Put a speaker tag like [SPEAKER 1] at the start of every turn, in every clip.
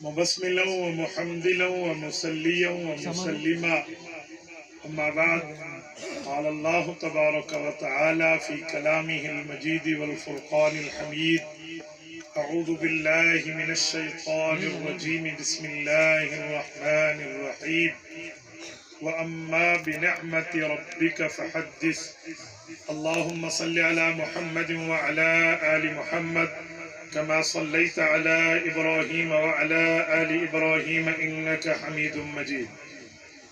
[SPEAKER 1] مبسملا ومحمدلا ومصليا ومسلما. أما بعد، قال الله تبارك وتعالى في كلامه المجيد والفرقان الحميد: أعوذ بالله من الشيطان الرجيم، بسم الله الرحمن الرحيم. وأما بنعمة ربك فحدث. اللهم صل على محمد وعلى آل محمد كما صليت على إبراهيم وعلى آل إبراهيم إنك حميد مجيد.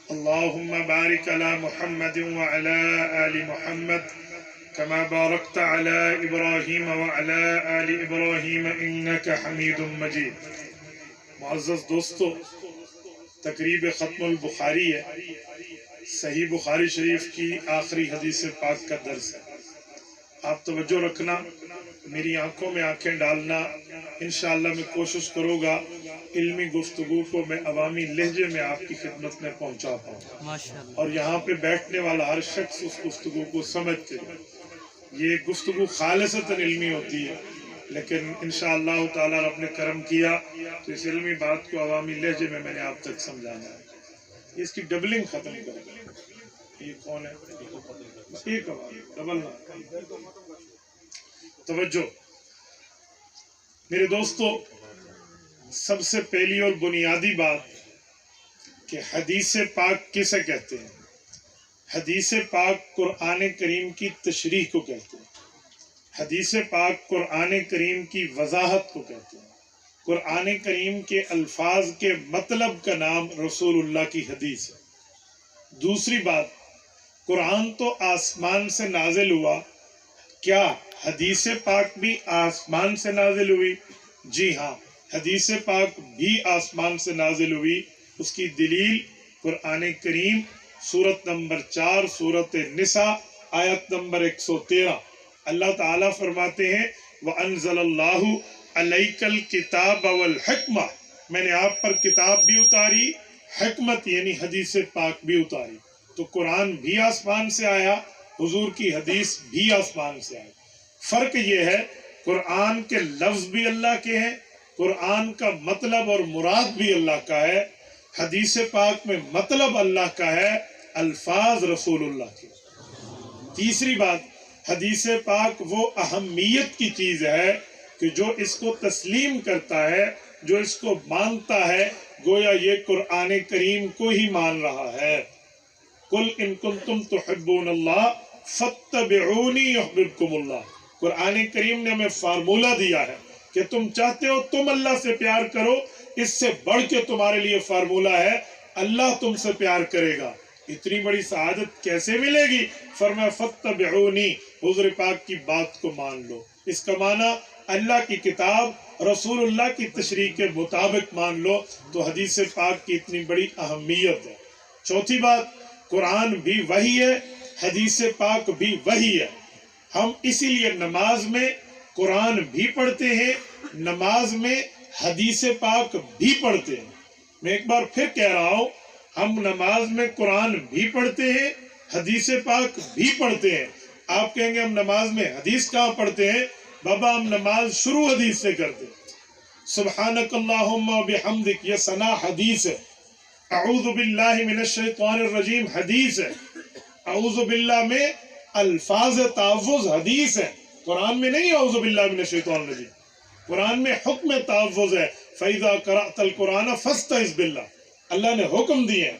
[SPEAKER 1] اللهم بارك على محمد وعلى آل محمد كما باركت على إبراهيم وعلى آل إبراهيم إنك حميد مجيد. معزز دوستو، تقریب ختم البخاری ہے. صحیح بخاری شریف کی آخری حدیث پاک کا درس ہے. آپ توجہ رکھنا، میری آنکھوں میں آنکھیں ڈالنا. انشاءاللہ میں کوشش کروں گا علمی گفتگو کو میں عوامی لہجے میں آپ کی خدمت میں پہنچا پاؤں، اور یہاں پہ بیٹھنے والا ہر شخص اس گفتگو کو سمجھتے ہیں. یہ گفتگو خالصتاً علمی ہوتی ہے، لیکن انشاءاللہ تعالیٰ رب نے کرم کیا تو اس علمی بات کو عوامی لہجے میں نے آپ تک سمجھانا ہے. اس کی ڈبلنگ ختم کریں. یہ کون ہے؟ ایک ڈبل نہ. توجہ میرے دوستو، سب سے پہلی اور بنیادی بات کہ حدیث پاک کسے کہتے ہیں؟ حدیث پاک قرآن کریم کی تشریح کو کہتے ہیں. حدیث پاک قرآن کریم کی وضاحت کو کہتے ہیں. قرآن کریم کے الفاظ کے مطلب کا نام رسول اللہ کی حدیث ہے. دوسری بات، قرآن تو آسمان سے نازل ہوا، کیا حدیث پاک بھی آسمان سے نازل ہوئی؟ جی ہاں، حدیث پاک بھی آسمان سے نازل ہوئی. اس کی دلیل قرآن کریم سورت نمبر 4 سورت نساء آیت نمبر 113. اللہ تعالیٰ فرماتے ہیں وَأَنزَلَ اللَّهُ عَلَيْكَ الْكِتَابَ وَالْحِكْمَةَ، میں نے آپ پر کتاب بھی اتاری، حکمت یعنی حدیث پاک بھی اتاری. تو قرآن بھی آسمان سے آیا، حضور کی حدیث بھی آسمان سے آئی. فرق یہ ہے قرآن کے لفظ بھی اللہ کے ہیں، قرآن کا مطلب اور مراد بھی اللہ کا ہے. حدیث پاک میں مطلب اللہ کا ہے، الفاظ رسول اللہ کے. تیسری بات، حدیث پاک وہ اہمیت کی چیز ہے کہ جو اس کو تسلیم کرتا ہے، جو اس کو مانتا ہے، گویا یہ قرآن کریم کو ہی مان رہا ہے. قُلْ إِن كُنتُمْ تُحِبُّونَ اللَّهَ فَاتَّبِعُونِي يُحْبِبْكُمُ اللَّهُ. قرآن کریم نے ہمیں فارمولہ دیا ہے کہ تم چاہتے ہو تم اللہ سے پیار کرو، اس سے بڑھ کے تمہارے لیے فارمولہ ہے اللہ تم سے پیار کرے گا. اتنی بڑی سعادت کیسے ملے گی؟ فرمایا فَاتَّبِعُونِي، حضور پاک کی بات کو مان لو. اس کا معنی اللہ کی کتاب رسول اللہ کی تشریح کے مطابق مان لو. تو حدیث پاک کی اتنی بڑی اہمیت ہے. چوتھی بات، قرآن بھی وحی ہے، حدیث پاک بھی وحی ہے. ہم اسی لیے نماز میں قرآن بھی پڑھتے ہیں، نماز میں حدیث پاک بھی پڑھتے ہیں. میں ایک بار پھر کہہ رہا ہوں، ہم نماز میں قرآن بھی پڑھتے ہیں، حدیث پاک بھی پڑھتے ہیں. آپ کہیں گے ہم نماز میں حدیث کہاں پڑھتے ہیں؟ بابا ہم نماز شروع حدیث سے کرتے ہیں. سبحانک اللہم و بحمدک، یہ ثنا حدیث ہے. اعوذ باللہ من الشیطان الرجیم حدیث ہے. اعوذ باللہ میں الفاظ تحفظ حدیث ہے. قرآن میں نہیں اعوذ باللہ من الشیطان الرجیم، قرآن میں حکم تحفظ ہے. فَإِذَا قَرَأْتَ الْقُرْآنَ فَاسْتَعِذْ بِاللَّهِ. اللہ نے حکم دیے،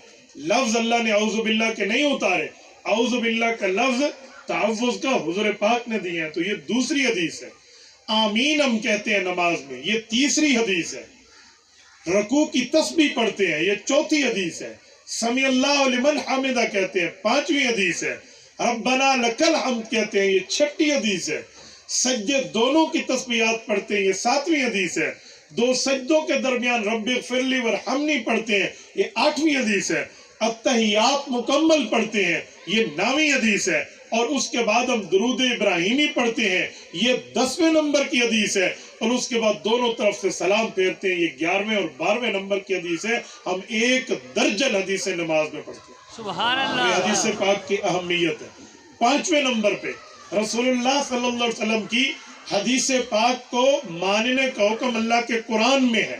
[SPEAKER 1] لفظ اللہ نے اعوذ باللہ کے نہیں اتارے. اعوذ باللہ کا لفظ تحفظ کا حضور پاک نے دیے ہیں. تو یہ دوسری حدیث ہے. آمین ہم کہتے ہیں نماز میں، یہ تیسری حدیث ہے. رکوع کی تسبیح پڑھتے ہیں، یہ چوتھی حدیث ہے. سمی اللہ لمن حمدہ کہتے ہیں، پانچویں حدیث ہے. ربنا لک الحمد کہتے ہیں، یہ چھٹی حدیث ہے. سجدے دونوں کی تسبیحات پڑھتے ہیں، یہ ساتویں حدیث ہے. دو سجدوں کے درمیان رب اغفر لی ورحمنی پڑھتے ہیں، یہ آٹھویں حدیث ہے. التحیات مکمل پڑھتے ہیں، یہ 9ویں حدیث ہے. اور اس کے بعد ہم درود ابراہیمی پڑھتے ہیں، یہ 10ویں نمبر کی حدیث ہے. اور اس کے بعد دونوں طرف سے سلام پھیرتے ہیں، یہ 11ویں اور 12ویں نمبر کی حدیث ہے. ہم 1 درجن حدیث نماز میں پڑھتے ہیں. سبحان اللہ. یہ حدیث پاک کی اہمیت ہے. 5ویں نمبر پہ رسول اللہ صلی اللہ علیہ وسلم کی حدیث پاک کو ماننے کا حکم اللہ کے قرآن میں ہے.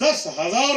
[SPEAKER 1] 10,000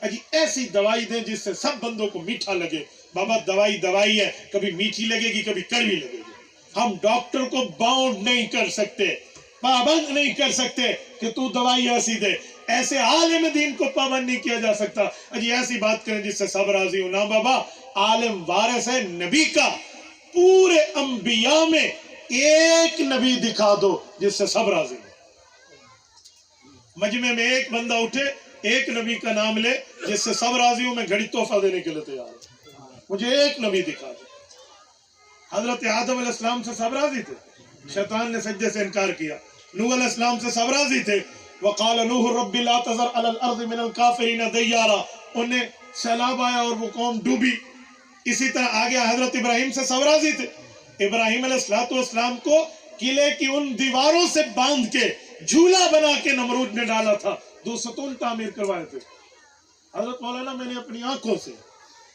[SPEAKER 1] اجی ایسی دوائی دیں جس سے سب بندوں کو میٹھا لگے. بابا دوائی دوائی ہے، کبھی میٹھی لگے گی کبھی کڑوی لگے گی. ہم ڈاکٹر کو باؤنڈ نہیں کر سکتے، پابند نہیں کر سکتے کہ تو دوائی ایسی دے. ایسے عالم دین کو پابند نہیں کیا جا سکتا اجی ایسی بات کریں جس سے سب راضی ہو. نا بابا، عالم وارث ہے نبی کا. پورے انبیاء میں ایک نبی دکھا دو جس سے سب راضی ہو. مجمع میں ایک بندہ اٹھے، ایک نبی کا نام لے جس سے سب راضی ہوں، میں گھڑی تحفہ دینے کے لیے تیار ہوں. مجھے ایک نبی دکھا دو. حضرت آدم علیہ السلام سے سب راضی تھے، شیطان نے سجدے سے انکار کیا. نوح علیہ السلام سے سب راضی تھے، وقال نوح رب لا تذر علی الارض من الکافرین دیارا. انہیں سیلاب آیا اور وہ قوم ڈوبی. اسی طرح آگے حضرت ابراہیم سے سب راضی تھے. ابراہیم علیہ السلام کو قلعے کی ان دیواروں سے باندھ کے جھولا بنا کے نمرود نے ڈالا تھا، 2 ستون تعمیر کروائے تھے. حضرت مولانا میں نے اپنی آنکھوں سے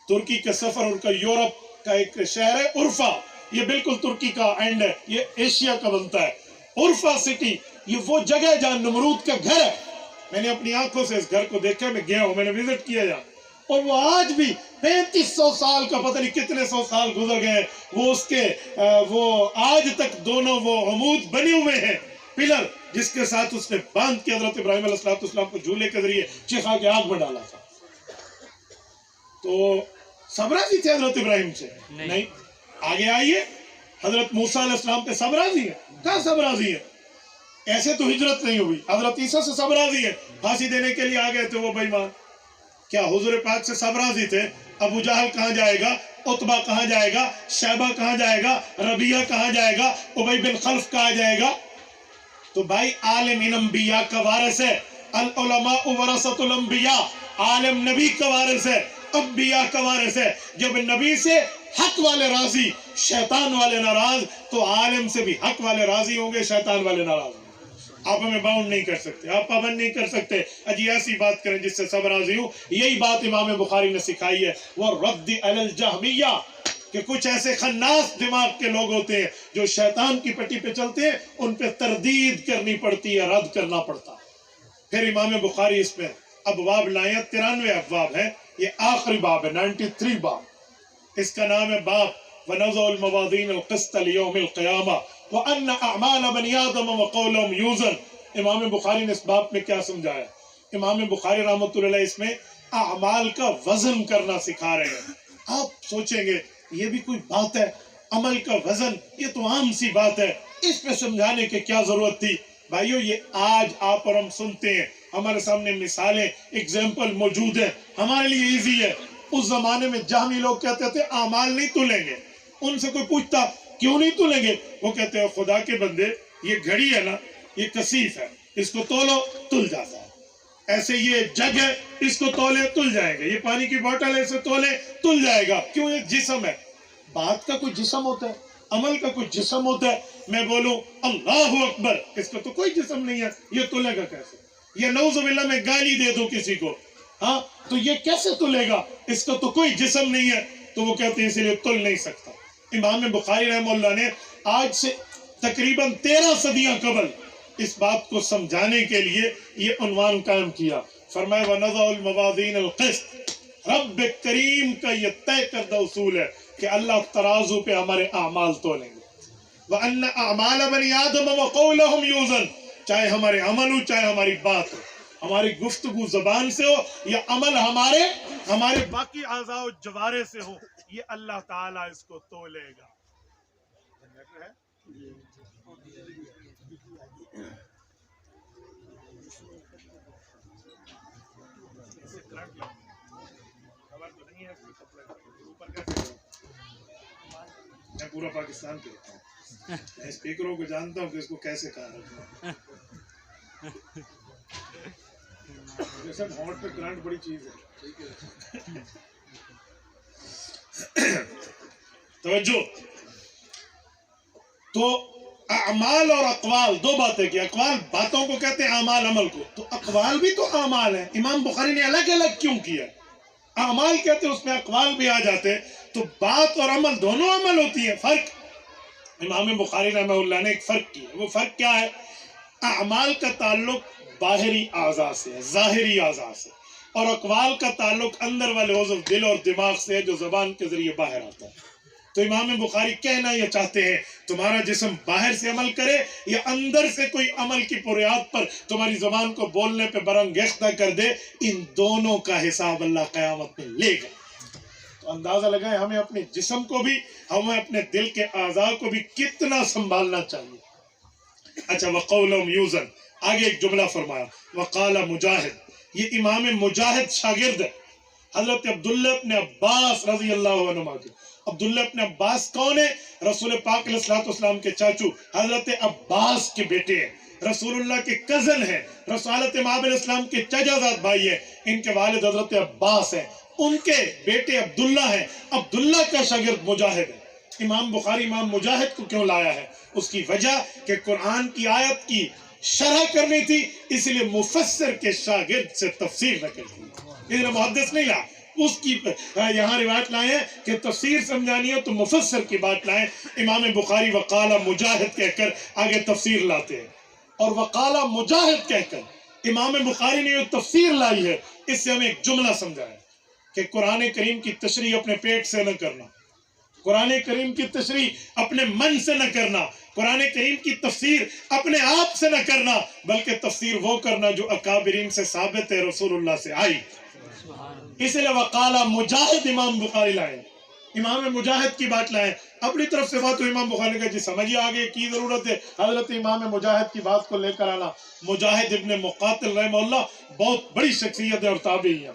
[SPEAKER 1] ترکی کے سفر، ان کا یورپ کا ایک شہر ہے عرفہ، یہ بالکل ترکی کا اینڈ ہے، یہ ایشیا کا بنتا ہے. عرفہ سٹی یہ وہ جگہ جہاں نمرود کا گھر ہے. میں نے اپنی آنکھوں سے اس گھر کو دیکھا، میں گیا ہوں، میں نے وزٹ کیا جہاں. اور وہ آج بھی 3500 سال کا پتہ نہیں کتنے 100 سال گزر گئے ہیں، وہ اس کے وہ آج تک دونوں وہ عمود بنے ہوئے ہیں، پلر جس کے ساتھ اس نے باندھ کے حضرت ابراہیم علیہ السلام کو جھولے کے ذریعے چکھا کے آگ میں ڈالا تھا. تو سب راضی تھے حضرت ابراہیم سے؟ نہیں. آگے آئیے، حضرت موسیٰ علیہ السلام پہ سب راضی ہیں؟ کہاں سب راضی ہیں؟ ایسے تو ہجرت نہیں ہوئی. حضرت عیسیٰ سے سب راضی ہیں، پھانسی دینے کے لیے آ گئے تھے وہ بے ایمان. کیا حضور پاک سے سب راضی تھے؟ ابو جہل کہاں جائے گا، عتبہ کہاں جائے گا، شیبہ کہاں جائے گا، ربیعہ کہاں جائے گا، ابی بن خلف کہاں جائے گا؟ تو بھائی عالم ان انبیاء کا وارث ہے. العلماء ورثۃ الانبیاء، عالم نبی کا وارث ہے، انبیاء کا وارث ہے. جب نبی سے حق والے راضی، شیطان والے ناراض، تو عالم سے بھی حق والے راضی ہوں گے، شیطان والے ناراض ہوں گے. آپ ہمیں باؤنڈ نہیں کر سکتے، آپ پابند نہیں کر سکتے. اجی ایسی بات کریں جس سے سب راضی ہوں. یہی بات امام بخاری نے سکھائی ہے. وہ رد علی الجہمیہ، کہ کچھ ایسے خناس دماغ کے لوگ ہوتے ہیں جو شیطان کی پٹی پہ چلتے ہیں، ان پہ تردید کرنی پڑتی ہے، رد کرنا پڑتا. پھر امام بخاری اس میں ابواب لائے، 93 ابواب ہیں، یہ آخری باب ہے، 93 باب. اس کا نام ہے باب وَنَضَعُ الْمَوَازِينَ الْقِسْطَ لِيَوْمِ الْقِيَامَةِ وَأَنَّ أَعْمَالَ بَنِي آدَمَ وَقَوْلَهُمْ يُوزَنُ. امام بخاری نے اس باب میں کیا سمجھایا؟ امام بخاری رحمۃ اللہ علیہ اس میں اعمال کا وزن کرنا سکھا رہے ہیں. آپ سوچیں گے یہ بھی کوئی بات ہے؟ عمل کا وزن، یہ تو عام سی بات ہے، اس پہ سمجھانے کی کیا ضرورت تھی؟ بھائیو، یہ آج آپ اور ہم سنتے ہیں، ہمارے سامنے مثالیں، ایگزامپل موجود ہیں، ہمارے لیے ایزی ہے. اس زمانے میں جہمی لوگ کہتے تھے اعمال نہیں تولیں گے. ان سے کوئی پوچھتا کیوں نہیں تولیں گے؟ وہ کہتے ہیں خدا کے بندے، یہ گھڑی ہے نا، یہ کثیف ہے، اس کو تولو تل جاتا ہے. ایسے یہ جگ ہے، اس کو تولے تل جائے گا. یہ پانی کی بوتل ہے، اسے تولے تل جائے گا. کیوں؟ یہ جسم ہے. بات کا کوئی جسم ہوتا ہے، عمل کا کوئی جسم ہوتا ہے. میں بولوں اللہ اکبر، اس کا تو کوئی جسم نہیں ہے، یہ تلے گا کیسے؟ یہ نعوذ باللہ میں گالی دے دوں کسی کو، ہاں تو یہ کیسے تلے گا؟ اس کا تو کوئی جسم نہیں ہے. تو وہ کہتے ہیں اسی لیے تل نہیں سکتا. امام بخاری رحمہ اللہ نے آج سے تقریباً 13 صدیاں قبل اس بات کو سمجھانے کے لیے یہ عنوان قائم کیا. فرمایا وَنَضَعُ الْمَوَازِينَ الْقِسْطَ. رب کریم کا یہ طے کردہ اصول ہے کہ اللہ ترازو پہ ہمارے اعمال تولیں گے. وَأَنَّ أَعْمَالَ بَنِي آدَمَ وَقَوْلَهُمْ يُوزَنُ. چاہے ہمارے عمل ہو، چاہے ہماری بات ہو، ہماری گفتگو زبان سے ہو یا عمل ہمارے باقی اعضاء و جوارے سے ہو، یہ اللہ تعالیٰ اس کو تولے گا. میں پورا پاکستان پہ رہتا ہوں، میں اسپیکروں کو جانتا ہوں کہ اس کو کیسے کہا رکھنا. سب ہارٹ پہ کرنٹ بڑی چیز ہے. توجہ. تو اعمال اور اقوال دو باتیں کی. اقوال باتوں کو کہتے ہیں، اعمال عمل کو. تو اقوال بھی تو اعمال ہیں. امام بخاری نے الگ الگ کیوں کیا؟ اعمال کہتے ہیں، اس میں اقوال بھی آ جاتے ہیں. تو بات اور عمل دونوں عمل ہوتی ہے. فرق امام بخاری رحمہ اللہ نے ایک فرق کیا. وہ فرق کیا ہے؟ اعمال کا تعلق باہری اعضاء سے ہے، ظاہری اعضاء سے، اور اقوال کا تعلق اندر والے عضو دل اور دماغ سے ہے جو زبان کے ذریعے باہر آتا ہے۔ تو امام بخاری کہنا یہ چاہتے ہیں تمہارا جسم باہر سے عمل کرے یا اندر سے کوئی عمل کی بنیاد پر تمہاری زبان کو بولنے پہ برانگیختہ کر دے، ان دونوں کا حساب اللہ قیامت میں لے گا۔ تو اندازہ لگائیں ہمیں اپنے جسم کو بھی، ہمیں اپنے دل کے اعضاء کو بھی کتنا سنبھالنا چاہیے۔ اچھا وقولہم یوزن، آگے ایک جملہ فرمایا وقال مجاہد، یہ امام مجاہد شاگرد ہے حضرت عبداللہ ابن عباس رضی اللہ عنہما کے۔ عبداللہ ابن عباس کون ہے؟ رسول پاک علیہ السلام کے چاچو حضرت عباس کے بیٹے ہیں، رسول اللہ کے کزن ہیں، رسالت امام علیہ السلام کے چچا زاد بھائی ہیں، ان کے والد حضرت عباس ہیں، ان کے بیٹے عبداللہ ہیں، عبداللہ کا شاگرد مجاہد ہے۔ امام بخاری امام مجاہد کو کیوں لایا ہے؟ اس کی وجہ کہ قرآن کی آیت کی شرح کرنی تھی، اس لیے مفسر کے شاگرد سے تفسیر نہ کرتی، اس لیے محدث نہیں لا، اس کی یہاں روایت لائے ہیں کہ تفسیر سمجھانی ہے تو مفسر کی بات لائیں۔ امام بخاری وقال مجاہد کہہ کر آگے تفسیر لاتے ہیں، اور وقال مجاہد کہہ کر امام بخاری نے جو تفسیر لائی ہے اس سے ہمیں ایک جملہ سمجھایا کہ قرآن کریم کی تشریح اپنے پیٹ سے نہ کرنا، قرآن کریم کی تشریح اپنے من سے نہ کرنا، قرآن کریم کی تفسیر اپنے آپ سے نہ کرنا، بلکہ تفسیر وہ کرنا جو اکابرین سے ثابت ہے، رسول اللہ سے آئی۔ اس لیے وقال مجاہد امام بخاری لائے، امام مجاہد کی بات لائیں، اپنی طرف سے بات تو امام بخاری نے کہا جی سمجھیے آگے کی ضرورت ہے، حضرت امام مجاہد کی بات کو لے کر آنا۔ مجاہد ابن مقاتل رحمہ اللہ بہت بڑی شخصیت ہے اور تابعی ہے۔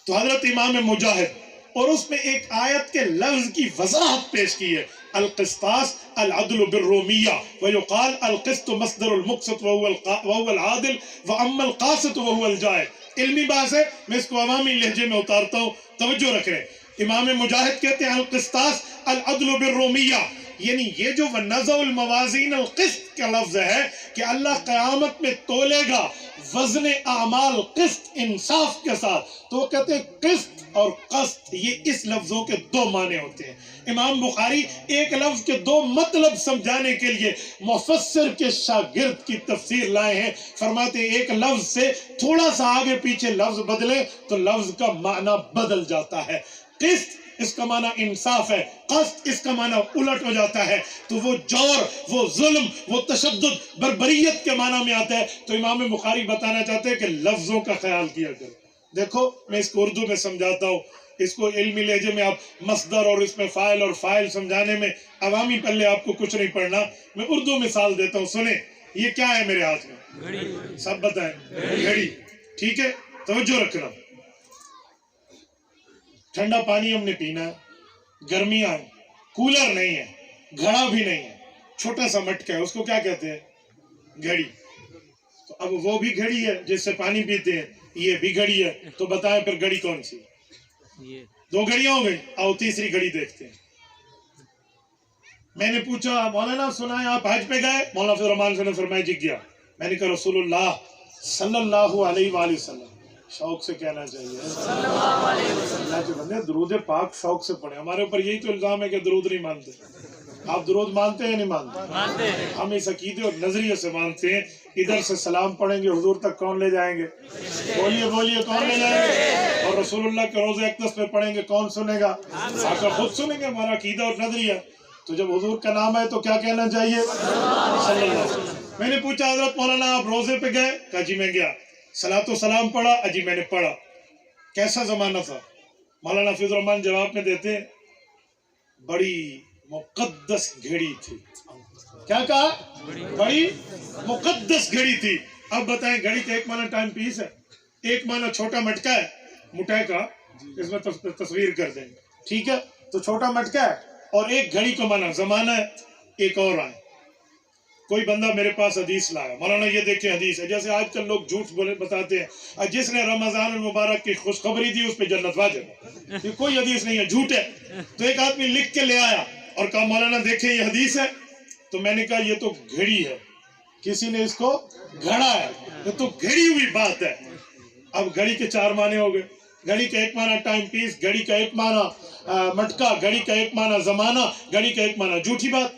[SPEAKER 1] تو حضرت امام مجاہد، اور اس میں ایک آیت کے لفظ کی وضاحت پیش کی ہے، القسطاس العدل بالرومیہ ویقال القسط مصدر المقسط وهو العادل واما القاسط وهو الجائر۔ علمی بات ہے، میں اس کو عوامی لہجے میں اتارتا ہوں، توجہ رکھ رہے ہیں۔ امام مجاہد کہتے ہیں القسطاس العدل بالرومیہ، یعنی یہ جو ونضع الموازین القسط کا لفظ ہے کہ اللہ قیامت میں تولے گا وزن اعمال قسط انصاف کے ساتھ، تو وہ کہتے ہیں قسط اور قسط یہ اس لفظوں کے دو معنی ہوتے ہیں۔ امام بخاری ایک لفظ کے دو مطلب سمجھانے کے لیے مفسر کے شاگرد کی تفسیر لائے ہیں، فرماتے ہیں ایک لفظ سے تھوڑا سا آگے پیچھے لفظ بدلے تو لفظ کا معنی بدل جاتا ہے۔ قسط اس کا معنی انصاف ہے، قسط اس کا معنی الٹ ہو جاتا ہے، تو وہ جور، وہ ظلم، وہ تشدد، بربریت کے معنی میں آتا ہے۔ تو امام بخاری بتانا چاہتے ہیں کہ لفظوں کا خیال کیا کرو۔ دیکھو میں اس کو اردو میں سمجھاتا ہوں، اس کو علمی لہجے میں آپ مصدر اور اس میں فاعل اور فاعل سمجھانے میں عوامی پلے آپ کو کچھ نہیں پڑھنا، میں اردو مثال دیتا ہوں، سنیں۔ یہ کیا ہے میرے ہاتھ میں؟ گھڑی۔ سب بتائیں، گھڑی، ٹھیک ہے، توجہ رکھنا۔ ٹھنڈا پانی ہم نے پینا ہے، گرمیاں ہیں، کولر نہیں ہے، گھڑا بھی نہیں ہے، چھوٹا سا مٹکا ہے، اس کو کیا کہتے ہیں؟ گھڑی۔ تو اب وہ بھی گھڑی ہے جس سے پانی پیتے ہیں، یہ بھی گھڑی ہے، تو بتائیں پھر گھڑی کون سی؟ دو گھڑیاں ہو گئی، آؤ تیسری گھڑی دیکھتے ہیں۔ میں نے پوچھا مولانا سنا ہے آپ حج پہ گئے؟ مولانا فضل الرحمان سے نے فرمایا جی گیا۔ میں نے کہا رسول اللہ صلی اللہ علیہ وآلہ وسلم، شوق سے کہنا چاہیے اللہ کے بندے درود پاک شوق سے پڑھیں۔ ہمارے اوپر یہی تو الزام ہے کہ درود نہیں مانتے۔ آپ درود مانتے ہیں یا نہیں مانتے؟ ہم اس عقیدے اور نظریے سے مانتے ہیں۔ ادھر سے سلام پڑھیں گے حضور تک کون لے جائیں گے؟ بولیے بولیے، کون لے جائیں گے؟ اور رسول اللہ کے روضہ اقدس پہ پڑھیں گے، کون سنے گا؟ آقا خود سنیں گے، ہمارا عقیدہ اور نظریہ۔ تو جب حضور کا نام ہے تو کیا کہنا چاہیے؟ صلی اللہ علیہ وسلم۔ میں نے پوچھا حضرت مولانا آپ روزے پہ گئے؟ کہا جی میں گیا۔ صلاۃ و سلام پڑھا؟ اجی میں نے پڑھا۔ کیسا زمانہ تھا؟ مولانا فضل الرحمان جواب میں دیتے ہیں بڑی مقدس گھڑی تھی۔ کیا کہا؟ بڑی مقدس گھڑی تھی۔ اب بتائیں گھڑی کا ایک معنی ٹائم پیس ہے، ایک معنی چھوٹا مٹکا ہے، مٹھائی کا اس میں تصویر کر دیں گے، ٹھیک ہے؟ تو چھوٹا مٹکا ہے، اور ایک گھڑی کا معنی زمانہ ہے۔ ایک اور آئے، کوئی بندہ میرے پاس حدیث لایا، مولانا یہ دیکھیں حدیث ہے، جیسے آج کل لوگ جھوٹ بتاتے ہیں، جس نے رمضان المبارک کی خوشخبری دی اس پہ جنت واجب ہے، کوئی حدیث نہیں ہے، جھوٹ ہے۔ تو ایک آدمی لکھ کے لے آیا اور کہا مولانا دیکھیں یہ حدیث ہے۔ تو میں نے کہا یہ تو گھڑی ہے، کسی نے اس کو گھڑا ہے، یہ تو گھڑی ہوئی بات ہے۔ اب گھڑی کے چار معنی ہو گئے، گھڑی کا ایک معنی ٹائم پیس، گھڑی کا ایک معنی مٹکا، گھڑی کا ایک معنی زمانہ، گھڑی کا ایک معنی جھوٹی بات،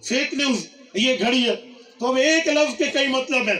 [SPEAKER 1] فیک نیوز، یہ گھڑی ہے۔ تو اب ایک لفظ کے کئی مطلب ہیں،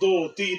[SPEAKER 1] 2 3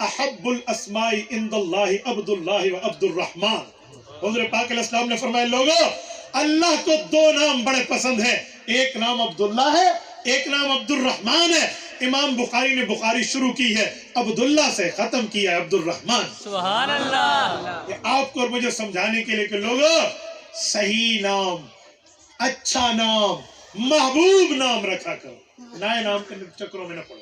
[SPEAKER 1] احب الاسماء عند اللہ عبد اللہ و عبد الرحمن. حضور پاک علیہ السلام نے فرمایا لوگو اللہ کو دو نام بڑے پسند ہیں, ایک نام عبداللہ ہے, ایک نام عبد الرحمن ہے. امام بخاری نے بخاری شروع کی ہے عبداللہ سے, ختم کیا ہے عبد الرحمن. سبحان اللہ. یہ آپ کو اور مجھے سمجھانے کے لیے کہ لوگو صحیح نام, اچھا نام, محبوب نام رکھا کرو, نئے نام کے چکروں میں نہ پڑو.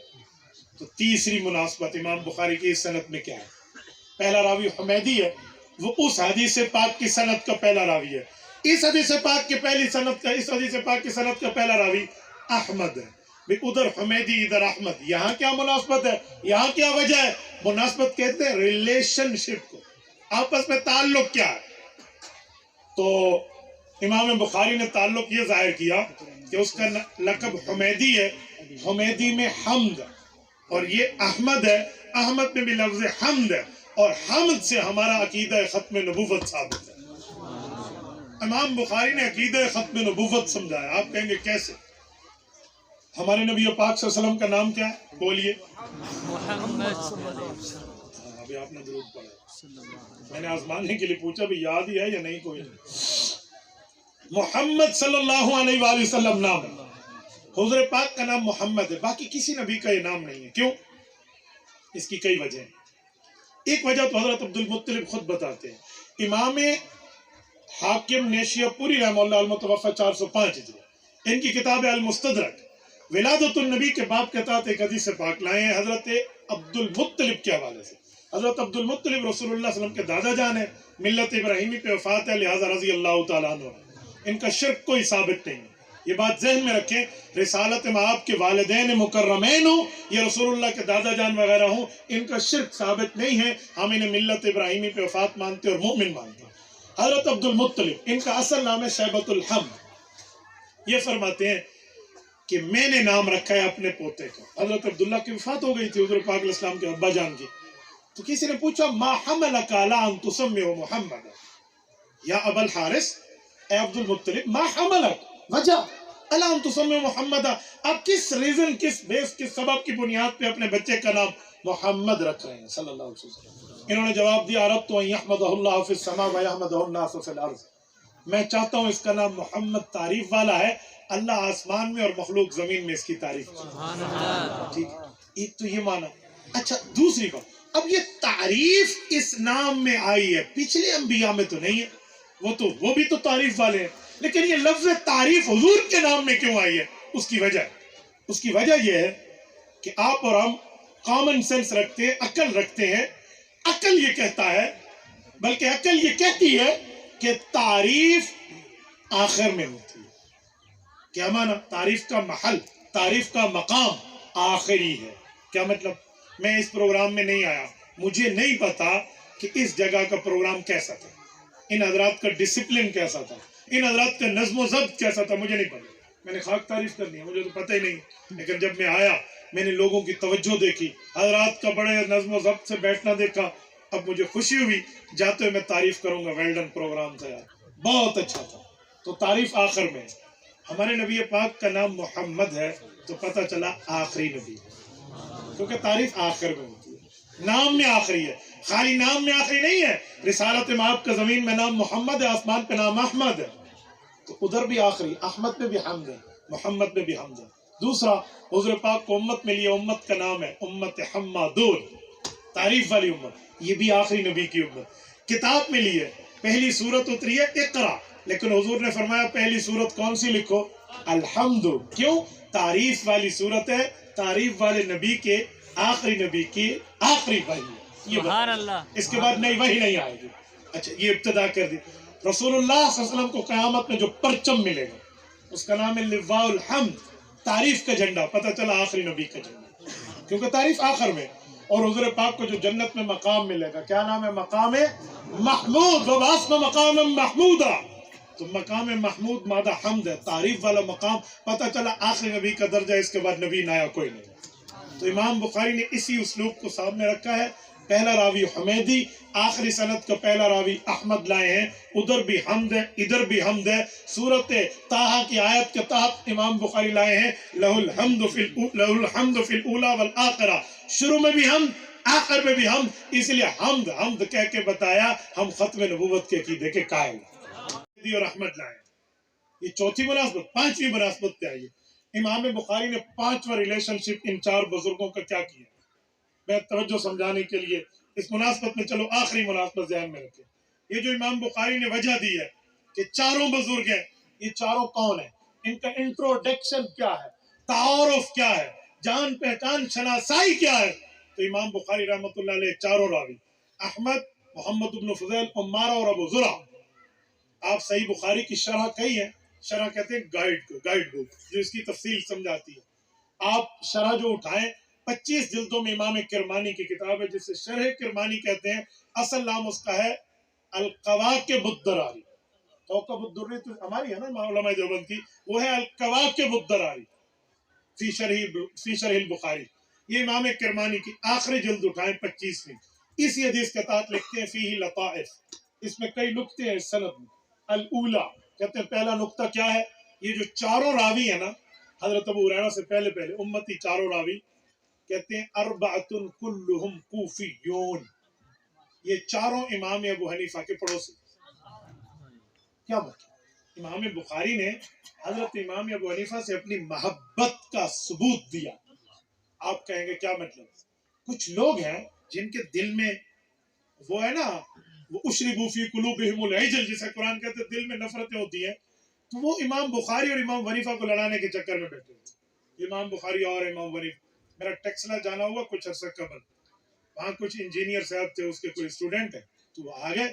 [SPEAKER 1] تو تیسری مناسبت امام بخاری کی اس سند میں کیا ہے؟ پہلا راوی حمیدی ہے, وہ اس حدیث پاک کی سند کا پہلا راوی ہے. اس حدیث پاک کی پہلی سند کا, اس حدیث پاک کی سند کا پہلا راوی احمد ہے. ادھر حمیدی ادھر احمد, یہاں کیا مناسبت ہے, یہاں کیا وجہ ہے؟ مناسبت کہتے ہیں ریلیشن شپ کو, آپس میں تعلق کیا ہے. تو امام بخاری نے تعلق یہ ظاہر کیا کہ اس کا لقب حمیدی ہے, حمیدی میں حمد, اور یہ احمد ہے, احمد میں بھی لفظ حمد ہے, اور حمد سے ہمارا عقیدہ ختم نبوت ثابت ہے. امام بخاری نے عقیدہ ختم نبوت سمجھایا. آپ کہیں گے کیسے؟ ہمارے نبی پاک صلی اللہ علیہ وسلم کا نام کیا ہے؟ بولیے. محمد. ابھی آپ نے درود پڑھا, میں نے آزمانے کے لیے پوچھا بھی یاد ہی ہے یا نہیں, کوئی نہیں. محمد صلی اللہ علیہ وآلہ وسلم نام ہے. حضور پاک کا نام محمد ہے, باقی کسی نبی کا یہ نام نہیں ہے. کیوں؟ اس کی کئی وجہ ہیں. ایک وجہ تو حضرت عبد المطلب خود بتاتے ہیں. امام حاکم نیشیہ پوری رحمہ اللہ المتوفى 405 ہجری, ان کی کتاب المستدرک ولادت النبی کے باب کے تحت ایک حدیث پاک لائے ہیں حضرت عبد المطلب کے حوالے سے. حضرت عبد المطلب رسول اللہ صلی اللہ علیہ وسلم کے دادا جان ہے, ملت ابراہیمی پہ وفات ہے, لہذا رضی اللہ تعالیٰ عنہ. ان کا شرک کوئی ثابت نہیں ہے, یہ بات ذہن میں رکھیں. رسالت میں آپ کے والدین مکرمین ہوں یا رسول اللہ کے دادا جان وغیرہ ہوں, ان کا شرک ثابت نہیں ہے. ہم انہیں ملت ابراہیمی پہ وفات مانتے اور مومن مانتے ہیں. حضرت عبد المطلب, ان کا اصل نام ہے شیبۃ الحمد. یہ فرماتے ہیں کہ میں نے نام رکھا ہے اپنے پوتے کا. حضرت عبداللہ کی وفات ہو گئی تھی حضور پاک علیہ السلام کے ابا جان کی. تو کسی نے پوچھا ما حملک علی ان تسمیہ محمد یا ابا الحارث, اے عبد المطلب ما حملک, وجہ علی ان تسمیہ محمد, آپ کس ریزن, کس بیس, کس سبب کی بنیاد پہ اپنے بچے کا نام محمد رکھ رہے ہیں صلی اللہ علیہ وسلم. انہوں نے جواب دیا اردت ان یحمدہ اللہ فی السماء و یحمدہ الناس فی الارض, میں چاہتا ہوں اس کا نام محمد تعریف والا ہے, اللہ آسمان میں اور مخلوق زمین میں اس کی تعریف. ٹھیک, ایک تو یہ مانا. اچھا دوسری بات, اب یہ تعریف اس نام میں آئی ہے, پچھلے انبیاء میں تو نہیں ہے, وہ بھی تو تعریف والے ہیں, لیکن یہ لفظ تعریف حضور کے نام میں کیوں آئی ہے؟ اس کی وجہ یہ ہے کہ آپ اور ہم کامن سینس رکھتے ہیں, عقل رکھتے ہیں. عقل یہ کہتا ہے, بلکہ عقل یہ کہتی ہے کہ تعریف آخر میں ہوتی ہے. کیا مانا؟ تعریف کا محل, تعریف کا مقام آخری ہے. کیا مطلب؟ میں اس پروگرام میں نہیں آیا, مجھے نہیں پتا کہ اس جگہ کا پروگرام کیسا تھا, ان حضرات کا ڈسپلن کیسا تھا, ان حضرات کا نظم و ضبط کیسا تھا, مجھے نہیں پتا. میں نے خاک تعریف کرنی ہے, مجھے تو پتہ ہی نہیں. لیکن جب میں آیا, میں نے لوگوں کی توجہ دیکھی, حضرات کا بڑے نظم و ضبط سے بیٹھنا دیکھا, اب مجھے خوشی ہوئی. جاتے ہوئے میں تعریف کروں گا, ویلڈن پروگرام تھا یار, بہت اچھا تھا. تو تعریف آخر میں. ہمارے نبی پاک کا نام محمد ہے تو پتہ چلا آخری نبی ہے, کیونکہ تعریف آخر میں ہوتی ہے, نام میں آخری ہے. خالی نام میں آخری نہیں ہے. رسالت میں آپ کا زمین میں نام محمد ہے, آسمان پہ نام احمد ہے, تو ادھر بھی آخری. احمد میں بھی حمد ہے, محمد میں بھی حمد ہے. دوسرا, حضور پاک کو امت ملی ہے, امت کا نام ہے امت حمادون, تعریف والی امت, یہ بھی آخری نبی کی امت. کتاب ملی ہے, پہلی سورت اتری ہے اقرا, لیکن حضور نے فرمایا پہلی سورت کون سی لکھو؟ الحمد. کیوں؟ تعریف والی سورت ہے, تعریف والے نبی کے, آخری نبی کی آخری وحی. سبحان اللہ. اس کے بعد نئی وحی نہیں آئے گی. اچھا, یہ ابتدا کر دی. رسول اللہ صلی اللہ علیہ وسلم کو قیامت میں جو پرچم ملے گا اس کا نام ہے لواء الحمد, تعریف کا جھنڈا. پتہ چلا آخری نبی کا جھنڈا, کیونکہ تعریف آخر میں. اور حضور پاک کو جو جنت میں مقام ملے گا, کیا نام ہے؟ مقام محمود. وَبَعَثْنَا مَقَامًا مَحْمُودًا, تو مقام محمود مادہ حمد ہے, تعریف والا مقام. پتہ چلا آخری نبی کا درجہ, اس کے بعد نبی نایا کوئی نہیں. تو امام بخاری نے اسی اسلوب کو سامنے رکھا ہے. پہلا راوی حمیدی, آخری سند کا پہلا راوی احمد لائے ہیں. ادھر بھی حمد ہے, ادھر بھی حمد ہے. سورت طٰہٰ کی آیت کے تحت امام بخاری لائے ہیں لہ الحمد فی الاولیٰ والآخرہ, شروع میں بھی حمد, آخر میں بھی ہم، اس لیے حمد کہہ کے بتایا ہم ختم نبوت کے عقیدے کے قائل اور رحمت لائے. یہ چوتھی مناسبت. پانچویں مناسبت پہ آئیے. امام بخاری نے پانچواں ریلیشن شپ ان چار بزرگوں کا کیا کیا. میں توجہ سمجھانے کے لیے اس مناسبت میں چلو آخری مناسبت ذہن میں رکھیں. یہ جو امام بخاری نے وجہ دی ہے کہ چاروں بزرگ ہیں، یہ چاروں کون ہیں، ان کا انٹروڈکشن کیا ہے، تعارف کیا ہے، جان پہچان شناسائی کیا ہے. تو امام بخاری رحمۃ اللہ علیہ چاروں راوی احمد، محمد بن فضیل، عمارہ اور ابو زرع. آپ صحیح بخاری کی شرح کہی ہے، شرح کہتے ہیں گائیڈ بک جو اس کی تفصیل سمجھاتی ہے. آپ شرح جو اٹھائیں 25 جلدوں میں امام کرمانی کی کتاب ہے جسے شرح کرمانی کہتے ہیں. اصل نام اس کا ہے القواقب الدراری. کوكب الدری تو ہماری ہے نا علماء دیوبند کی، وہ ہے القواقب الدراری فی شرح البخاری. یہ امام کرمانی کی آخری جلد اٹھائیں 25ویں. اسی حدیث کے تحت لکھتے ہیں فیہ لطائف، اس میں کئی نکتے ہیں سند میں. الاولا کہتے ہیں پہلا نکتہ کیا ہے، یہ جو چاروں راوی ہیں نا حضرت ابو ہریرہ سے پہلے امتی چاروں راوی کہتے ہیں اربعۃ کلہم کوفیون، یہ چاروں امام ابو حنیفہ کے پڑوسی. کیا مطلب؟ امام بخاری نے حضرت امام ابو حنیفہ سے اپنی محبت کا ثبوت دیا. آپ کہیں گے کیا مطلب؟ کچھ لوگ ہیں جن کے دل میں وہ ہے نا، وہ اشربوا فی قلوبہم العجل جسے قرآن کہتے ہیں دل میں نفرتیں ہوتی ہیں، تو وہ امام بخاری اور امام حنیفہ کو لڑانے کے چکر میں بیٹھے ہوئے. امام بخاری اور امام حنیفہ. میرا ٹیکسلا جانا ہوا کچھ عرصہ قبل، وہاں کچھ انجینئر صاحب تھے، اس کے کوئی اسٹوڈنٹ ہیں، تو وہ آ گئے.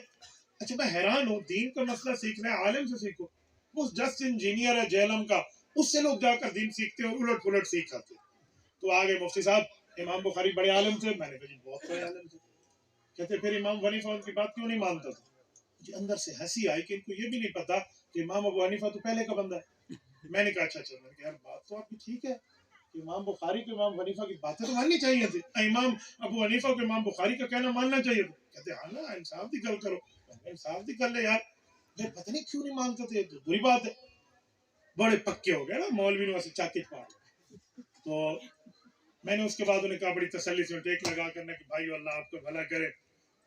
[SPEAKER 1] اچھا میں حیران ہوں، دین کا مسئلہ سیکھنا ہے عالم سے سیکھو. وہ جسٹ انجینئر ہے جہلم کا، اس سے لوگ جا کر دین سیکھتے ہیں، الٹ پلٹ سیکھ آتے. تو آگے مفتی صاحب امام بخاری بڑے عالم تھے. میں نے کہا جی بہت بڑے عالم تھے. کہتے پھر امام حنیفہ ان کی بات کیوں نہیں مانتا تھا؟ جی اندر سے ہنسی آئی کہ ان کو یہ بھی نہیں پتا کہ امام ابو حنیفہ تو پہلے کا بندہ ہے. میں نے کہا اچھا میں نے کہا یار بات تو آپ کی ٹھیک ہے، امام بخاری کو امام حنیفہ کی باتیں تو ماننی چاہیے تھی، امام ابو حنیفہ کو امام بخاری کا کہنا ماننا چاہیے تھا. کہتے ہاں نا انصاف دی گل کرو. انصاف دی گل ہے یار، یہ پتہ نہیں کیوں نہیں مانتے تھے، تو بری بات ہے. بڑے پکے ہو گئے نا مولوی نے ویسے چاکچ پاڑ. تو میں نے اس کے بعد انہیں کہا بڑی تسلی سے ٹیک لگا کرنا کہ بھائی اللہ آپ کو بھلا کرے،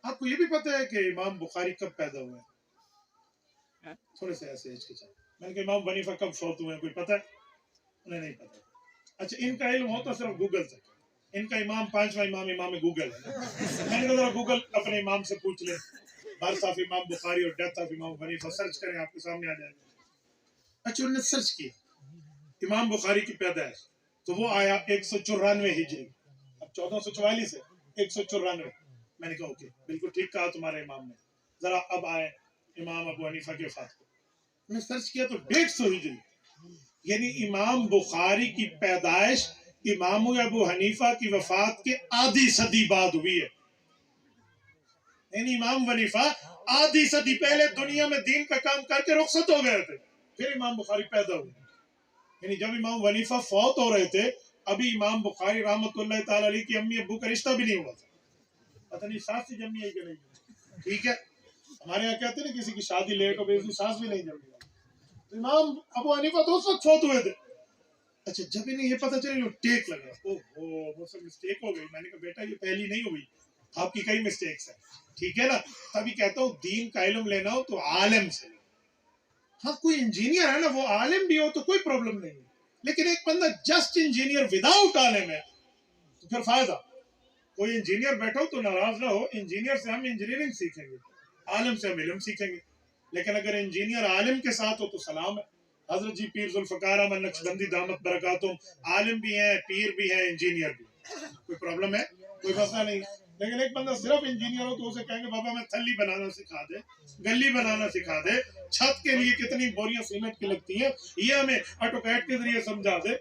[SPEAKER 1] آپ کو یہ بھی پتہ ہے کہ امام بخاری کب پیدا ہوئے ہیں؟ تھوڑے سے ایسے ہچکچائے. میں نے کہا امام حنیفہ کب فوت ہوئے ہیں کوئی پتہ ہے؟ انہیں نہیں پتہ. اچھا ان کا علم ہوتا صرف گوگل سے، ان کا امام پانچواں امام گوگل ہے. میں نے کہا ذرا گوگل اپنے امام سے پوچھ لیں، برث آف امام بخاری اور ڈیتھ آف امام حنیفہ سرچ کریں، آپ کے سامنے آ جائے گا. اچھا انہوں نے سرچ کیا امام بخاری کی پیدائش، تو وہ آیا 194 ہجری. اب 1444 ہے 194. میں نے کہا اوکے بالکل ٹھیک کہا تمہارے امام نے. ذرا اب آئے امام ابو حنیفہ کے وفات کو. میں نے سرچ کیا تو 150 ہجری، یعنی امام بخاری کی پیدائش امام ابو حنیفہ کی وفات کے آدھی صدی بعد ہوئی ہے. یعنی امام حنیفہ آدھی صدی پہلے دنیا میں دین کا کام کر کے رخصت ہو گئے تھے، پھر امام بخاری پیدا ہوئے. یعنی جب امام حنیفہ فوت ہو رہے تھے ابھی امام بخاری رحمۃ اللہ تعالی علیہ کی امی ابو کا رشتہ بھی نہیں ہوا تھا. پتہ نہیں ساس سے جمی ہے کہ نہیں. ٹھیک ہے ہمارے یہاں کہتے ہیں نا کسی کی شادی لیٹ ہو گئی اس کی ساس بھی نہیں جمی. تو امام ابو حنیفہ تو اس وقت فوت ہوئے تھے. اچھا جب انہیں یہ پتہ چلے ٹیک لگا، اوہ وہ سب مسٹیک ہو گئی. میں نے کہا بیٹا یہ پہلی نہیں ہوئی، آپ کی کئی مسٹیکس ہیں. ٹھیک ہے نا، تبھی کہتا ہوں دین کا علم لینا ہو تو عالم سے. ہاں کوئی انجینئر ہے نا وہ عالم بھی ہو تو کوئی پرابلم نہیں ہے، لیکن ایک بندہ جسٹ انجینئر وداؤٹ عالم ہے تو پھر فائدہ. کوئی انجینئر بیٹھا ہو تو ناراض نہ ہو، انجینئر سے ہم انجینئرنگ سیکھیں گے، عالم سے ہم علم سیکھیں گے. لیکن اگر انجینئر عالم کے ساتھ ہو تو سلام ہے. حضرت جی پیر ذوالفقار احمد نقشبندی دامت برکاتہم عالم بھی ہیں، پیر بھی ہیں، انجینئر بھی. کوئی پرابلم ہے؟ کوئی مسئلہ نہیں. لیکن ایک بندہ صرف انجینئر ہو تو اسے کہیں گے بابا میں تھلی بنانا سکھا دے، گلی بنانا سکھا دے، چھت کے لیے کتنی بوریاں سیمنٹ کی لگتی ہیں یہ ہمیں آٹوکیڈ کے ذریعے سمجھا دے.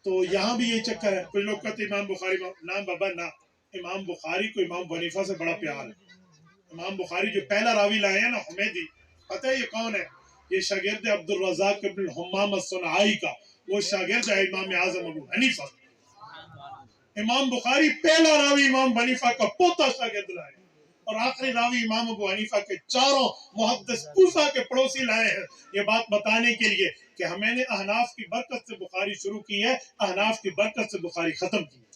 [SPEAKER 1] تو یہاں بھی یہ چکر ہے. کچھ لوگ کہتے امام بخاری نہ بابا نہ، امام بخاری کو امام حنیفہ سے بڑا پیار ہے. امام بخاری جو پہلا راوی لائے ہیں نا حمیدی، پتہ ہے یہ کون ہے؟ یہ شاگرد عبد الرزاق بن حمام الصنعائی کا، وہ شاگرد ہے امام اعظم ابو حنیفہ. امام بخاری پہلا راوی امام حنیفہ کا پوتا شاگرد لائے، اور آخری راوی امام ابو حنیفہ کے چاروں محدث کوفہ کے پڑوسی لائے ہیں. یہ بات بتانے کے لیے کہ ہمیں نے احناف کی برکت سے بخاری شروع کی ہے، احناف کی برکت سے بخاری ختم کی ہے.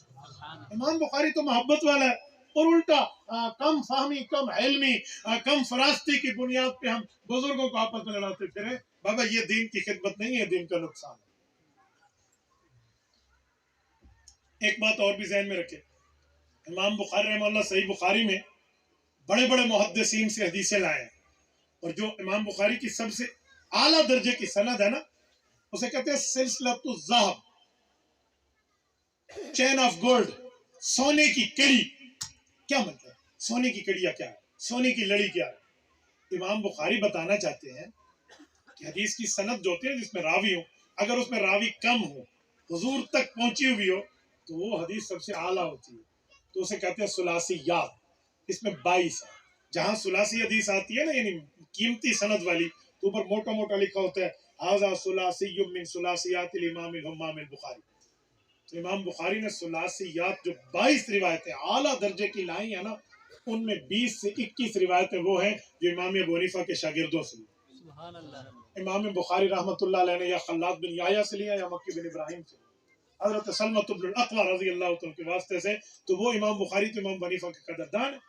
[SPEAKER 1] امام بخاری تو محبت والا ہے، اور الٹا کم فہمی، کم علمی، کم فراستی کی بنیاد پہ ہم بزرگوں کو آپس میں لڑاتے پھریں. بابا یہ دین کی خدمت نہیں ہے، دین کا نقصان ہے. ایک بات اور بھی ذہن میں رکھے، امام بخاری رحمہ اللہ صحیح بخاری میں بڑے بڑے محدثین سے حدیثیں لائے ہیں، اور جو امام بخاری کی سب سے اعلیٰ درجے کی سند ہے نا، اسے کہتے ہیں سلسلۃ الذہب، چین آف گولڈ، سونے کی کڑی. کیا مطلب ہے سونے کی کڑی کیا ہے، سونے کی لڑی کیا ہے؟ امام بخاری بتانا چاہتے ہیں کہ حدیث کی سند جو ہوتی ہے جس میں راوی ہو، اگر اس میں راوی کم ہو، حضور تک پہنچی ہوئی ہو، تو وہ حدیث سب سے اعلیٰ ہوتی ہے. تو اسے کہتے ہیں ثلاثیات. اس میں 22 ہے. جہاں ثلاثی حدیث آتی ہے نا، یعنی قیمتی سند والی، تو اوپر موٹا موٹا لکھا ہوتا ہے ھذا ثلاثی من ثلاثیات الامام الہمام البخاری. تو امام بخاری نے ثلاثیات جو 22 روایتیں اعلیٰ درجے کی لائی ہیں نا، ان میں 20 سے 21 روایتیں وہ ہیں جو امام ابو حنیفہ کے شاگردوں سے لی. امام بخاری رحمۃ اللہ علیہ نے یا خلاد بن یحییٰ سے لیا یا مکی بن ابراہیم سے، حضرت سلمۃ بن الاقویٰ رضی اللہ عنہ کے واسطے سے. تو وہ امام بخاری تو امام ابو حنیفہ کے قدردان ہیں.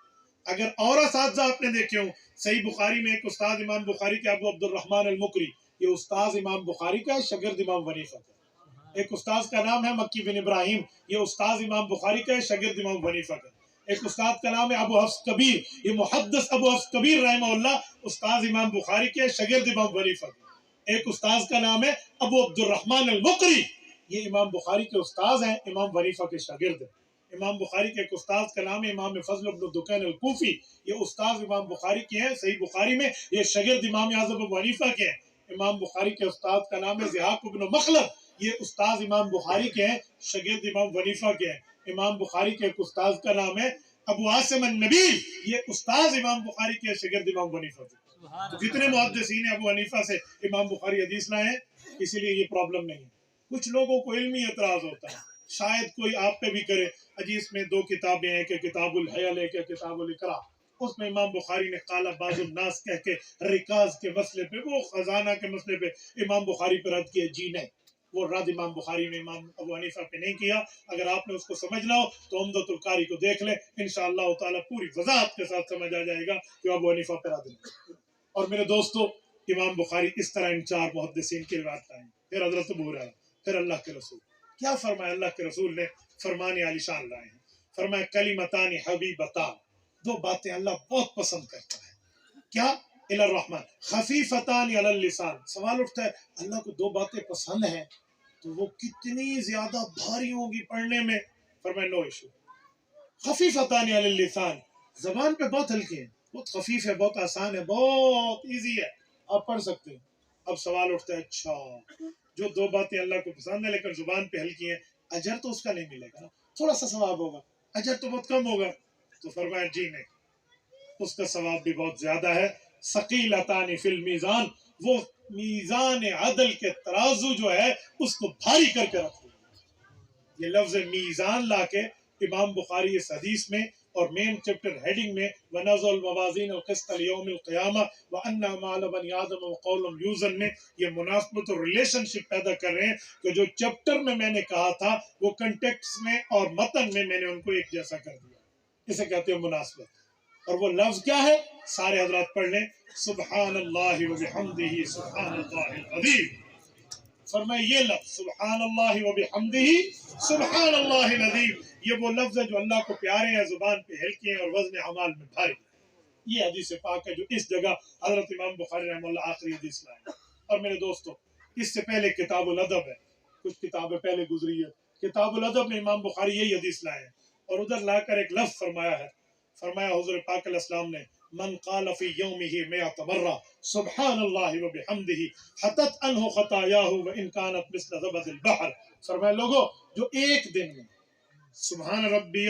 [SPEAKER 1] اگر اور اساتذہ آپ نے دیکھے ہوں، صحیح بخاری میں ایک استاد امام بخاری کے ابو عبد الرحمن المقری، یہ استاذ امام بخاری کا ہے، شاگرد امام ابو حنیفہ کا. ایک استاذ کا نام ہے مکی بن ابراہیم، یہ استاذ امام بخاری کا ہے، شاگرد امام ابو حنیفہ کا. ایک استاد کا نام ہے ابو حفص کبیر، یہ محدث ابو حفص کبیر رحمہ اللہ استاذ امام بخاری کے، شاگرد امام ابو حنیفہ کا. ایک استاذ کا نام ہے ابو عبد الرحمن المقری، یہ امام بخاری کے استاذ ہیں، امام ابو حنیفہ کے شاگرد ہیں. امام بخاری کے ایک استاذ کا نام ہے امام فضل بن دکین الکوفی، یہ استاذ امام بخاری کے ہیں صحیح بخاری میں، یہ شاگرد امام اعظم ابو حنیفہ کے ہیں. امام بخاری کے استاد کا نام ہے ضحاک بن مخلد، یہ استاذ امام بخاری کے ہیں، شاگرد امام ابو حنیفہ کے ہیں. امام بخاری کے ایک استاذ کا نام ہے ابو عاصم النبیل، یہ استاذ امام بخاری کے، شاگرد امام ابو حنیفہ کے. تو جتنے محدثین ابو حنیفہ سے امام بخاری حدیث لائے ہیں، اسی لیے یہ پرابلم نہیں ہے. کچھ لوگوں کو علمی اعتراض ہوتا ہے، شاید کوئی آپ پہ بھی کرے، حدیث میں 2 کتابیں ہیں کہ کتاب الحیل ہے کہ کتاب الاقراء، اس میں امام بخاری نے قال بعض الناس کہہ کے رکاز کے مسئلے پہ، وہ خزانہ کے مسئلے پہ امام بخاری پہ رد کیا. جی نہیں، وہ رد امام بخاری نے امام ابو حنیفہ پہ نہیں کیا. اگر آپ نے اس کو سمجھنا ہو تو عمدۃ القاری کو دیکھ لیں، انشاءاللہ تعالیٰ پوری وضاحت کے ساتھ سمجھ آ جائے گا کہ ابو حنیفہ پہ رد نہیں. اور میرے دوستو، امام بخاری اس طرح ان 4 محدثین کی روایت لائیں. پھر حضرت ابو ہریرہ، پھر اللہ کے رسول. کیا فرمایا اللہ کے رسول نے؟ فرمان عالی شان لائے ہیں. فرمایا کلمتان حبیبتان، 2 باتیں اللہ بہت پسند کرتا ہے. کیا؟ الی الرحمن خفیفتان علی اللسان. سوال اٹھتا ہے اللہ کو 2 باتیں پسند ہیں تو وہ کتنی زیادہ بھاری ہوں گی پڑھنے میں. فرمایا نو ایشو، خفیفتان علی اللسان، زبان پہ بہت ہلکی ہیں، بہت خفیف ہے، بہت آسان ہے، بہت ایزی ہے، آپ پڑھ سکتے ہیں. اب سوال اٹھتا ہے اچھا جو 2 باتیں اللہ کو پسند ہے لیکن زبان پہ ہلکی ہیں، اجر تو اس کا نہیں ملے گا نا، تھوڑا سا ثواب ہوگا، اجر تو بہت کم ہوگا. تو فرمایا جی نہیں، اس کا ثواب بھی بہت زیادہ ہے. ثقیلتان فی المیزان، وہ میزان عدل کے ترازو جو ہے اس کو بھاری کر کے رکھو. یہ لفظ میزان لا کے امام بخاری اس حدیث میں اور مین چیپٹر ہیڈنگ میں وَنَضَعُ الْمَوَازِينَ الْقِسْطَ لِيَوْمِ الْقِيَامَةِ وَأَنَّ مَا عَلَى بَنِي آدَمَ وَقَوْلٌ یُوزَن میں یہ مناسبت اور ریلیشن شپ پیدا کر رہے ہیں کہ جو چیپٹر میں نے کہا تھا وہ کنٹیکس میں اور متن میں نے ان کو ایک جیسا کر دیا. اسے کہتے ہیں مناسبت. اور وہ لفظ کیا ہے؟ سارے حضرات پڑھ لیں، سبحان اللہ وبحمدہ سبحان اللہ العظیم. فرمائے یہ لفظ سبحان اللہ وبحمدہ سبحان اللہ العظیم، یہ وہ لفظ ہے جو اللہ کو پیارے ہیں، زبان پہ ہلکے ہیں اور وزن اعمال میں بھاری. یہ حدیث پاک ہے جو اس جگہ حضرت امام بخاری رحمہ اللہ آخری حدیث لائے. اور میرے دوستو، اس سے پہلے کتاب الادب ہے، کچھ کتابیں پہلے گزری ہے. کتاب الادب میں امام بخاری یہی حدیث لائے ہیں، اور ادھر لا کر ایک لفظ فرمایا ہے. فرمایا حضور پاک علیہ السلام نے من قال فی یومہ 100 مرہ سبحان اللہ وبحمدہ حطت عنہ خطایاہ وان کانت مثل زبد البحر. فرمایا لوگوں جو ایک دن میں سبحان ربی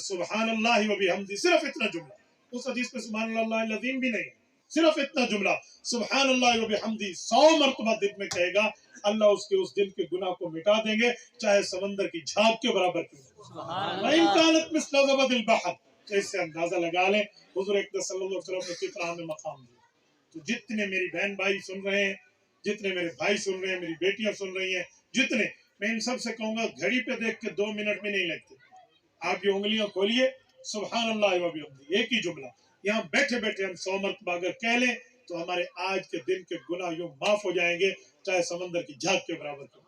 [SPEAKER 1] سبحان اللہ وبحمدہ، صرف اتنا جملہ، اس حدیث میں سبحان اللہ العظیم بھی نہیں، صرف اتنا جملہ سبحان اللہ وبحمدہ 100 مرتبہ دن میں کہے گا، اللہ اس کے اس دن کے گناہ کو مٹا دیں گے، چاہے سمندر کی جھاگ کے برابر کیوں. وَإِن كَانَتْ مِثْلَ زَبَدِ الْبَحْرِ. تو اس سے اندازہ لگا لیں حضور اقدس صلی اللہ علیہ وسلم نے کتنا ہمیں مقام دیا. تو جتنے میری بہن بھائی سن رہے ہیں، جتنے میرے بھائی سن رہے ہیں، میری بیٹیاں سن رہی ہیں، جتنے، میں ان سب سے کہوں گا گھڑی پہ دیکھ کے 2 منٹ میں نہیں لگتے. آپ یہ انگلیاں کھولیے سبحان اللہ و بحمدہ، ایک ہی جملہ یہاں بیٹھے بیٹھے ہم 100 مرتبہ اگر کہہ لیں تو ہمارے آج کے دن کے گناہ یوں معاف ہو جائیں گے چاہے سمندر کی جھاگ کے برابر ہو۔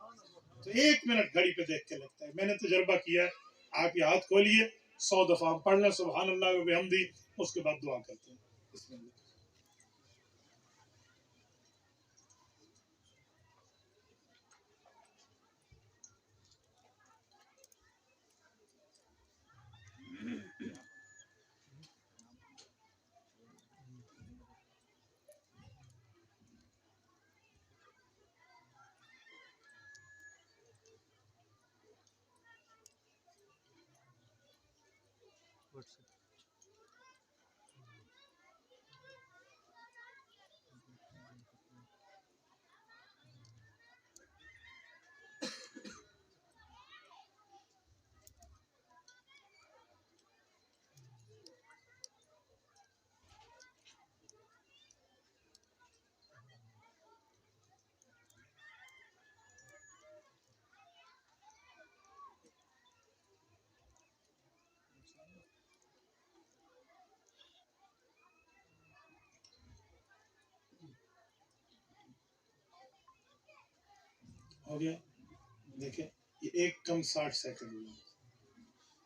[SPEAKER 1] تو 1 منٹ گھڑی پہ دیکھ کے لگتا ہے، میں نے تجربہ کیا ہے۔ آپ یہ ہاتھ کھولیے 100 دفعہ ہم پڑھ لیں سبحان اللہ و بحمدہ، اس کے بعد دعا کرتے ہیں بسم اللہ۔ ہو گیا؟ دیکھیں یہ 1:60 ہوئی،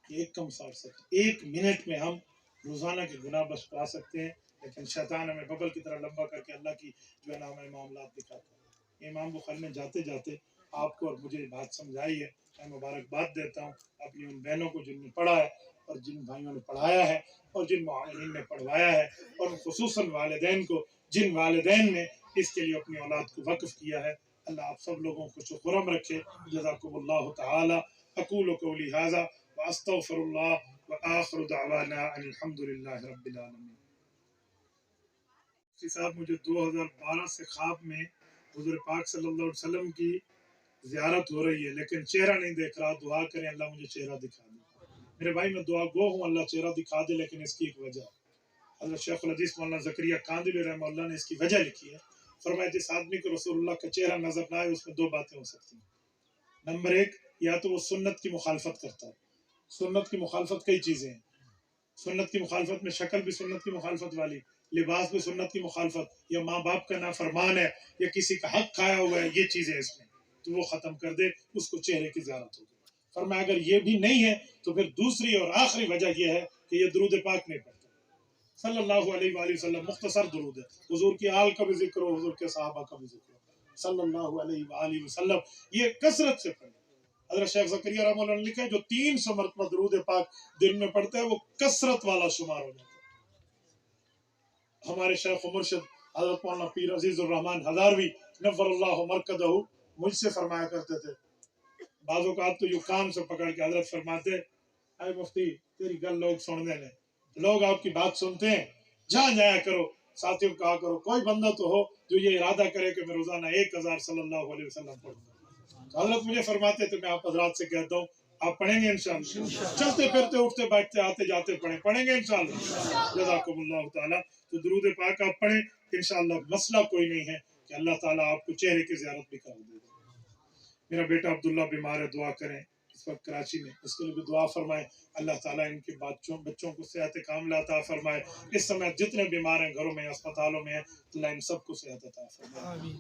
[SPEAKER 1] 1:60، 1 منٹ میں ہم روزانہ کے گناہ بخش پا سکتے ہیں، لیکن شیطان ہمیں ببل کی طرح لمبا کر کے اللہ کی جو ہے نا ہمیں معاملات دکھاتا ہے۔ امام بخاری میں جاتے جاتے آپ کو اور مجھے بات سمجھائی ہے، میں مبارکباد دیتا ہوں اپنی ان بہنوں کو جن نے پڑھا ہے اور جن بھائیوں نے پڑھایا ہے اور جن معاونین نے پڑھوایا ہے، اور خصوصاً والدین کو جن والدین نے اس کے لیے اپنی اولاد کو وقف کیا ہے۔ اللہ آپ سب لوگوں کو خوش و خرم رکھے۔ جزاکم اللہ تعالی۔ اقول قولی ھذا واستغفر اللہ وآخر دعوانا ان الحمد للہ رب العالمین۔ صاحب مجھے 2012 سے خواب میں حضور پاک صلی اللہ علیہ وسلم کی زیارت ہو رہی ہے لیکن چہرہ نہیں دیکھ رہا، دعا کریں اللہ مجھے چہرہ دکھا دے۔ میرے بھائی میں دعا گو ہوں، اللہ چہرہ دکھا دے، لیکن اس کی ایک وجہ ہے۔ حضرت شیخ الحدیث مولانا زکریا کاندلی رحمہ اللہ نے اس کی وجہ لکھی ہے، فرمایا جس آدمی کو رسول اللہ کا چہرہ نظر نہ آئے اس میں 2 باتیں ہو سکتی ہیں۔ نمبر 1، یا تو وہ سنت کی مخالفت کرتا ہے۔ سنت کی مخالفت کئی چیزیں ہیں، سنت کی مخالفت میں شکل بھی سنت کی مخالفت والی، لباس بھی سنت کی مخالفت، یا ماں باپ کا نافرمان ہے یا کسی کا حق کھایا ہوا ہے، یہ چیزیں اس میں تو وہ ختم کر دے، اس کو چہرے کی زیارت ہوگی۔ فرمایا اگر یہ بھی نہیں ہے تو پھر دوسری اور آخری وجہ یہ ہے کہ یہ درود پاک نہیں پڑھتا صلی اللہ علیہ وآلہ وسلم۔ مختصر درود ہے، حضور کی آل کا بھی ذکر ہو، حضور کے صحابہ کا بھی ذکر ہو صلی اللہ علیہ وآلہ وسلم، یہ کثرت سے پڑھیں۔ حضرت شیخ زکریا رحمہ اللہ نے لکھا ہے جو 300 مرتبہ درود پاک دن میں پڑھتا ہے وہ کثرت والا شمار ہو جاتا ہے۔ ہمارے شیخ و مرشد حضرت مولانا پیر عزیز الرحمن ہزاروی نور اللہ مرکزہ مجھ سے فرمایا کرتے تھے، بعض اوقات تو یوں کان سے پکڑ کے حضرت فرماتے، اے مفتی تیری گل لوگ سننے نے، لوگ آپ کی بات سنتے ہیں، جہاں جایا کرو ساتھیوں کہا کرو کوئی بندہ تو ہو جو یہ ارادہ کرے کہ میں روزانہ 1000 صلی اللہ علیہ وسلم پڑھوں گا۔ حضرت مجھے فرماتے تھے، میں آپ حضرات سے کہتا ہوں آپ پڑھیں گے انشاءاللہ، چلتے پھرتے اٹھتے بیٹھتے آتے جاتے پڑھیں گے انشاءاللہ۔ جزاکم اللہ تعالیٰ۔ تو درود پاک آپ پڑھیں انشاءاللہ، مسئلہ کوئی نہیں ہے کہ اللہ تعالیٰ آپ کو چہرے کی زیارت بھی کر دے گا۔ میرا بیٹا عبداللہ بیمار ہے، دعا کریں، اس وقت کراچی میں، اس کے لیے بھی دعا فرمائیں، اللہ تعالیٰ ان کے بچوں کو صحت کاملہ عطا فرمائے۔ اس سمے جتنے بیمار ہیں گھروں میں اسپتالوں میں ہیں، اللہ ان سب کو صحت عطا فرمائے۔